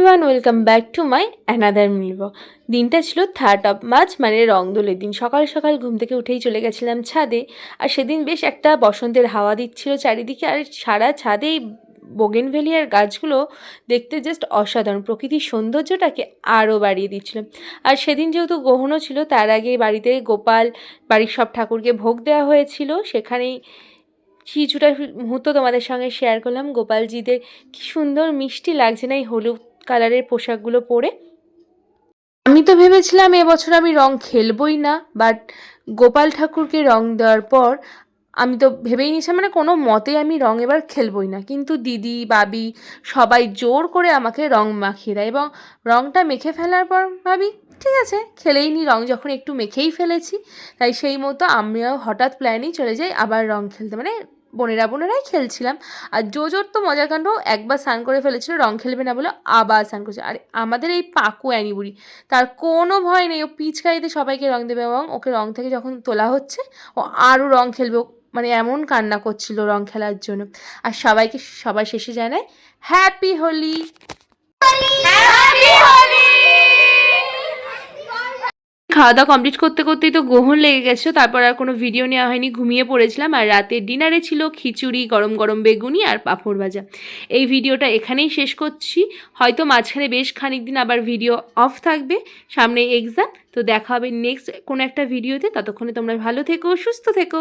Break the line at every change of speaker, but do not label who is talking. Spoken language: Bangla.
Everyone, welcome back to my another মিলব। দিনটা ছিল 3rd মার্চ, মানে রংদোলের দিন। সকাল সকাল ঘুম থেকে উঠেই চলে গেছিলাম ছাদে। আর সেদিন বেশ একটা বসন্তের হাওয়া দিচ্ছিল চারিদিকে, আর সারা ছাদে এই বোগেনভেলিয়ার গাছগুলো দেখতে জাস্ট অসাধারণ, প্রকৃতির সৌন্দর্যটাকে আরও বাড়িয়ে দিচ্ছিল। আর সেদিন যেহেতু গ্রহণও ছিল, তার আগে বাড়িতে গোপাল, বাড়ির সব ঠাকুরকে ভোগ দেওয়া হয়েছিল। সেখানেই কিছুটা মুহূর্ত তোমাদের সঙ্গে শেয়ার করলাম। গোপালজিদের কি সুন্দর মিষ্টি লাগছে না এই হলুদ কালারের পোশাকগুলো পরে। আমি তো ভেবেছিলাম এবছর আমি রং খেলবই না, বাট গোপাল ঠাকুরকে রং দেওয়ার পর আমি তো ভেবেই নিয়েছিলাম মানে কোনো মতেই আমি রং এবার খেলবই না। কিন্তু দিদি, বাবি সবাই জোর করে আমাকে রং মাখিয়ে দেয়, এবং রংটা মেখে ফেলার পর ভাবি ঠিক আছে খেলেই নি, রং যখন একটু মেখেই ফেলেছি। তাই সেই মতো আমিও হঠাৎ প্ল্যানেই চলে যাই আবার রং খেলতে, মানে বোনেরাই খেলছিলাম। আর জোর তো মজার কাণ্ড, একবার স্নান করে ফেলেছিল, রং খেলবে না বলে আবার স্নান করেছে। আর আমাদের এই পাকু অ্যানিবুড়ি, তার কোনো ভয় নেই, ও পিচকারিতে সবাইকে রং দেবে, এবং ওকে রং থেকে যখন তোলা হচ্ছে ও আরও রং খেলবে। মানে এমন কান্না করছিল রং খেলার জন্য। আর সবার শেষে জানায় হ্যাপি হোলি। খাওয়া দাওয়া কমপ্লিট করতে করতেই তো গ্রহণ লেগে গেছিলো, তারপর আর কোনো ভিডিও নেওয়া হয়নি, ঘুমিয়ে পড়েছিলাম। আর রাতের ডিনারে ছিল খিচুড়ি, গরম গরম বেগুনি আর পাঁপড় ভাজা। এই ভিডিওটা এখানেই শেষ করছি। হয়তো মাঝখানে বেশ খানিক দিন আবার ভিডিও অফ থাকবে, সামনে এক্সাম। তো দেখা হবে নেক্সট কোনো একটা ভিডিওতে। ততক্ষণে তোমরা ভালো থেকো, সুস্থ থেকো।